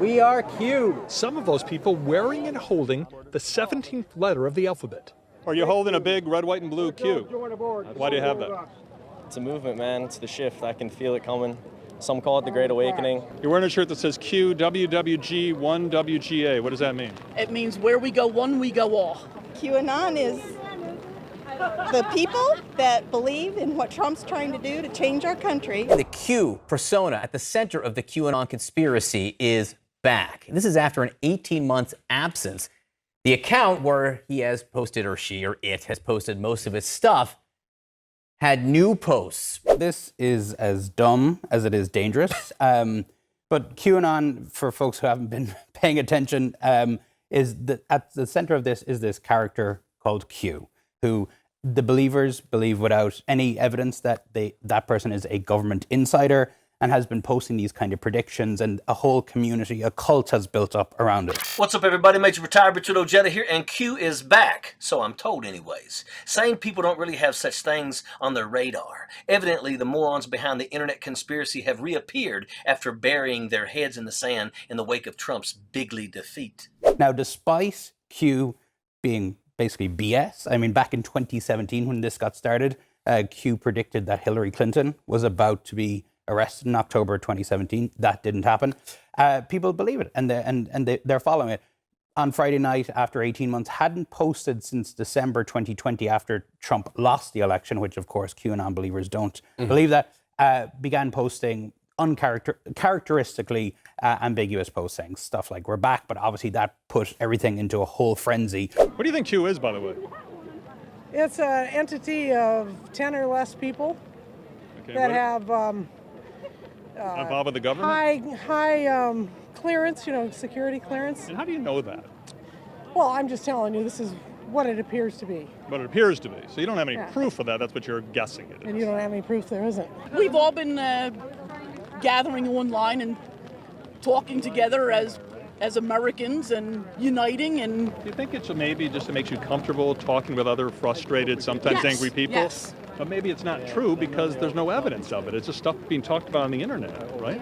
We are Q. Some of those people wearing and holding the 17th letter of the alphabet. Are you holding a big red, white, and blue Q? Why do you have that? It's a movement, man. It's the shift. I can feel it coming. Some call it the Great Awakening. You're wearing a shirt that says Q, WWG, 1WGA. What does that mean? It means where we go one, we go all. QAnon is the people that believe in what Trump's trying to do to change our country. The Q persona at the center of the QAnon conspiracy is back. This is after an 18-month absence. The account where he has posted, or she or it has posted most of his stuff, had new posts. This is as dumb as it is dangerous. But QAnon, for folks who haven't been paying attention, at the center of this is this character called Q, who the believers believe without any evidence that that person is a government insider and has been posting these kind of predictions, and a whole community, a cult has built up around it. What's up, everybody? Major Retired Richard Ojeda here, and Q is back, so I'm told anyways. Sane people don't really have such things on their radar. Evidently, the morons behind the internet conspiracy have reappeared after burying their heads in the sand in the wake of Trump's bigly defeat. Now, despite Q being basically BS, I mean, back in 2017 when this got started, Q predicted that Hillary Clinton was about to be arrested in October 2017. That didn't happen. People believe it, and they're following it. On Friday night, after 18 months, hadn't posted since December 2020 after Trump lost the election, which of course QAnon believers don't believe that, began posting characteristically ambiguous postings, stuff like "we're back," but obviously that put everything into a whole frenzy. What do you think Q is, by the way? It's an entity of 10 or less people that have involved with the government? High clearance, security clearance. And how do you know that? Well, I'm just telling you, this is what it appears to be. What it appears to be. So you don't have any proof of that. That's what you're guessing it is. And you don't have any proof there isn't. We've all been gathering online and talking together as Americans and uniting. And do you think it's maybe just it makes you comfortable talking with other frustrated, sometimes angry people? Yes. But maybe it's not true because there's no evidence of it. It's just stuff being talked about on the internet, right?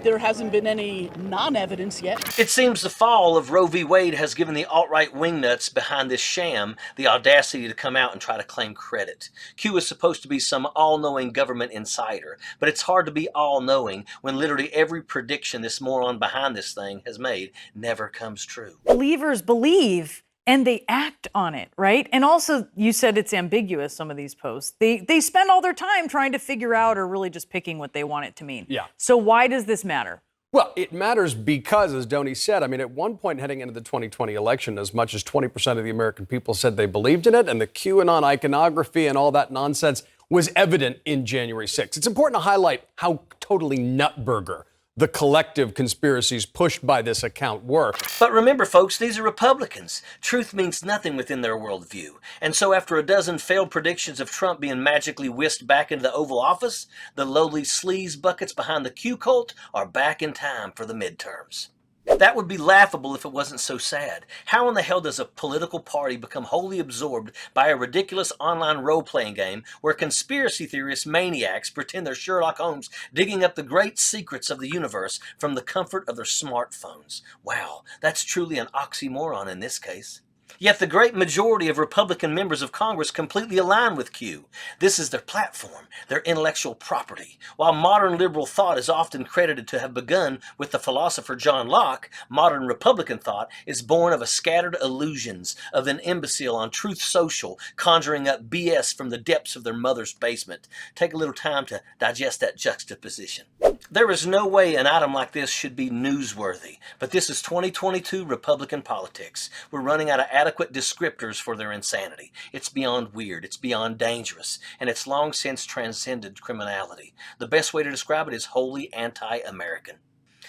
There hasn't been any non-evidence yet. It seems the fall of Roe v. Wade has given the alt-right wingnuts behind this sham the audacity to come out and try to claim credit. Q is supposed to be some all-knowing government insider, but it's hard to be all-knowing when literally every prediction this moron behind this thing has made never comes true. Believers believe and they act on it, right? And also, you said it's ambiguous, some of these posts. They spend all their time trying to figure out or really just picking what they want it to mean. Yeah. So why does this matter? Well, it matters because, as Donnie said, I mean, at one point heading into the 2020 election, as much as 20% of the American people said they believed in it, and the QAnon iconography and all that nonsense was evident in January 6th. It's important to highlight how totally nutburger the collective conspiracies pushed by this account were. But remember, folks, these are Republicans. Truth means nothing within their worldview. And so after a dozen failed predictions of Trump being magically whisked back into the Oval Office, the lowly sleaze buckets behind the Q cult are back in time for the midterms. That would be laughable if it wasn't so sad. How in the hell does a political party become wholly absorbed by a ridiculous online role-playing game where conspiracy theorist maniacs pretend they're Sherlock Holmes digging up the great secrets of the universe from the comfort of their smartphones? Wow, that's truly an oxymoron in this case. Yet the great majority of Republican members of Congress completely align with Q. This is their platform, their intellectual property. While modern liberal thought is often credited to have begun with the philosopher John Locke, modern Republican thought is born of a scattered illusions of an imbecile on Truth Social conjuring up BS from the depths of their mother's basement. Take a little time to digest that juxtaposition. There is no way an item like this should be newsworthy, but this is 2022 Republican politics. We're running out of adequate descriptors for their insanity. It's beyond weird, it's beyond dangerous, and it's long since transcended criminality. The best way to describe it is wholly anti-American.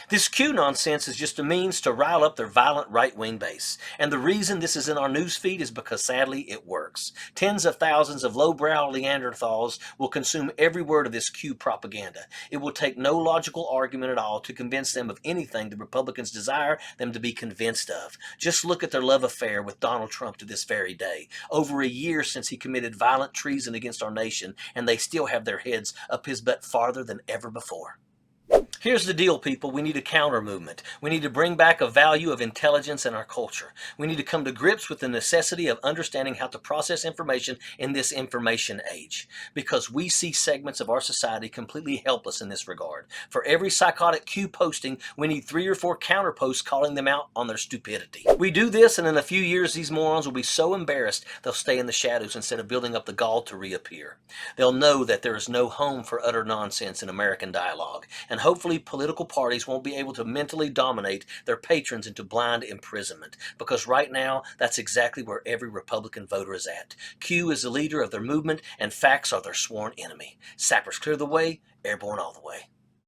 This Q nonsense is just a means to rile up their violent right-wing base. And the reason this is in our newsfeed is because, sadly, it works. Tens of thousands of lowbrow Neanderthals will consume every word of this Q propaganda. It will take no logical argument at all to convince them of anything the Republicans desire them to be convinced of. Just look at their love affair with Donald Trump to this very day. Over a year since he committed violent treason against our nation, and they still have their heads up his butt farther than ever before. Here's the deal, people. We need a counter movement. We need to bring back a value of intelligence in our culture. We need to come to grips with the necessity of understanding how to process information in this information age, because we see segments of our society completely helpless in this regard. For every psychotic Q posting, we need 3 or 4 counter posts calling them out on their stupidity. We do this, and in a few years, these morons will be so embarrassed they'll stay in the shadows instead of building up the gall to reappear. They'll know that there is no home for utter nonsense in American dialogue, and hopefully political parties won't be able to mentally dominate their patrons into blind imprisonment, because right now that's exactly where every Republican voter is at. Q is the leader of their movement, and facts are their sworn enemy. Sappers clear the way, airborne all the way.